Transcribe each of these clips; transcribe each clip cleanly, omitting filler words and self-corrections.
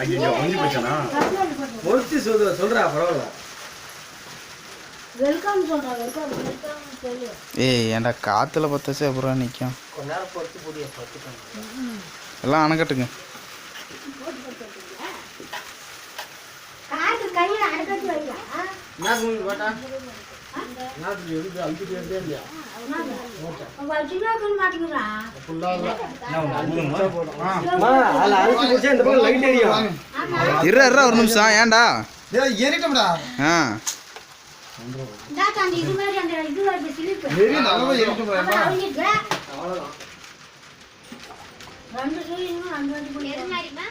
ஐயோ வந்து போச்சனா ஒருத்தி சொல்றா பரவாயில்ல. வெல்கம் சொல்றா வெல்கம் சொல்லு. ஏய் ஏன்டா காத்துல பத்தச்சே அப்புறம் நிக்கும். கொஞ்ச நேரம் பொறுத்து புடிய பத்துக்கணும். எல்லாம் அணக்கட்டுங்க. காது கையில அடக்கி வைங்க. நான் மூணு வாடா. நான் எடுத்து அழுத்திட்டே இல்லையா? வச்சினாக்கு மாட்டீங்களா? ஃபுல்லா இல்ல. அம்மா அல அழுத்தி போச்சே இந்த பக்கம் லைட் எரியும். இரு ஒரு நிமிஷம் ஏன்டா? டேய் ஏறிட்டோம்டா. ஆ தாத்தா இது மாதிரி அந்த இது வந்து ஸ்லிப். ஏறி நல்லா ஏறிட்டு போறேன். அவ்வளவுதான். ரெண்டு சொல்லி இன்னும் அங்க வந்து போய் எது மாதிரிமா?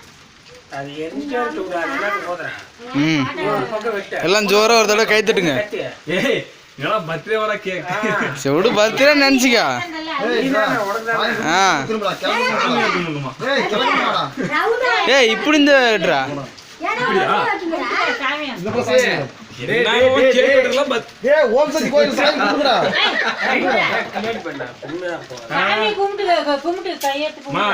அது எரிஞ்சிட்டு விடாதடா போறேன். ம் ஒரு பக்கம் வெட்ட. எல்லாம் ஜோரா ஒரு தடவை கை தட்டுங்க. ஏய் இதெல்லாம் பர்த்டே வர கேக். செவுடு பர்த்டே நினைச்சிக்க. ஆ ஏய் கிளம்புடா. ஏய் இப்படி இந்தடா. இந்த பக்கம் நான் கேக் கட்டறலாம் ஏய் ஓம் சக்தி கோயில் சாமி கும்பிடுடா. கமெண்ட் பண்ணா உண்மையா போ. சாமி கும்பிட்டு கையெடுத்து அம்மா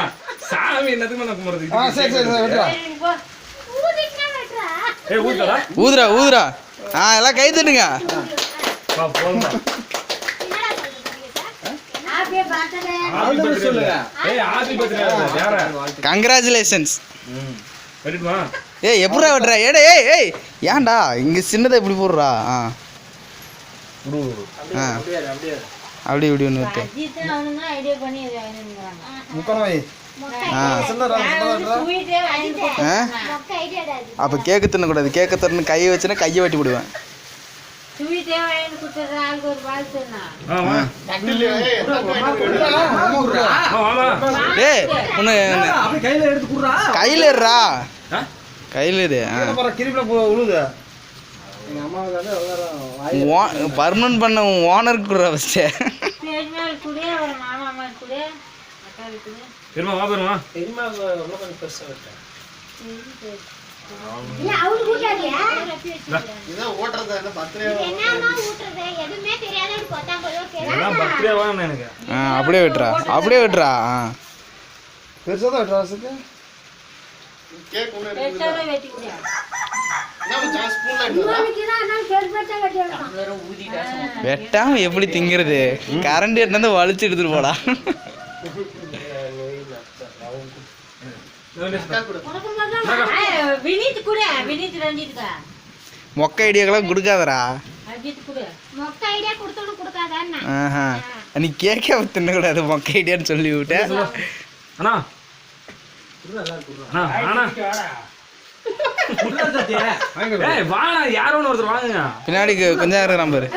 சாமி என்னதுக்கு நான் கும்பிடுறது? ஆ சரி வெட்டடா. ஊதிட்டா வெட்றா. ஏய் ஊதுடா. ஊதுடா. ஆ எல்லாம் கை தட்டுங்க. வா போலாம். என்னடா சொல்றீங்க sir? Happy birthday. Happy birthday சொல்லுங்க. ஏய் ஹாப்பி பர்த்டே யாரா? கங்க்ராச்சுலேஷன்ஸ். வெட்டிடுமா? ஏய் எப்படா வெட்றா? ஏடா ஏய் ஏன்டா இங்க சின்னதை இப்படி போடுறா? ஆ குடு. ஆ அப்படியே. அப்படி இப்படி ஒன்று விட்டு. அஜித் அவனுங்க ஐடியா பண்ணி இதை வாங்கிருக்காங்க. முக்கரவை. ஆ சின்னடா. ஸ்வீட்டே வாங்கி ஆ மொக்க ஐடியாடா இது. அப்போ கேக்கு தின்னக்கூடாது. கேக்கு தின்னு கையை வச்சுன்னா கையை வெட்டி விடுவேன். ஸ்வீட்டே வாங்கி கொடுத்துற ஆளுக்கு ஒரு வாழ்த்துனா. வா. ஏய் ஒன்று அப்படியே கையில எடுத்து குடுறா. கையில் இருறா. கையில் இரு. பாரு கிரிப்ல உழுது. எங்க அம்மாவுக்கு வந்து பர்மனன்ட் பண்ண ஓனருக்கு கூட ஃபஸ்ட்டு. பெருமாள் கூட ஒரு மாமா அம்மா கூட அக்கா இருக்குது. பெருமா வா பெருமா. பெரியமா ரொம்ப கொஞ்சம் பெருசா வெட்டேன். இல்ல அவரு கூட்டாடியா? இதான் ஓட்றது என்ன பர்த்டே என்னமா ஊட்றது? எதுமே தெரியாத கொத்தா போய் இதெல்லாம் பர்த்டே வான்னு எனக்கு. ஆ அப்படியே விட்டுறா. ஆ பெருசா தான் வெட்றாசுக்கு. கேக் ஒண்ணு பெருசாவே வெட்டி கூட. என்ன சான்ஸ் ஸ்பூன்ல எடுத்துடா. இன்னைக்குதான் நான் பெருசா வெட்டிடலாம். வேற ஊதிட்டா. வெட்டாம எப்படி திங்கிறது? கரண்ட் எடுத்து வலிச்சு எடுத்துட்டு போடா. உனக்கு மட்டும் வினீத் கூட வினீத் ரஞ்சித்கா மொக்க ஐடியாக்கெல்லாம் கொடுக்காதடா. அஜித் கூட மொக்க ஐடியா கொடுத்தோன்னு கொடுக்காதான்னா? ஆஹா நீ கேட்க தின்னக்கூடாது மொக்க ஐடியான்னு சொல்லி விட்டேன். அண்ணா அண்ணா ஏய் வாடா யாரோன்னு ஒருத்தர் வாங்க. பின்னாடி கொஞ்சம் நேரம் பாரு.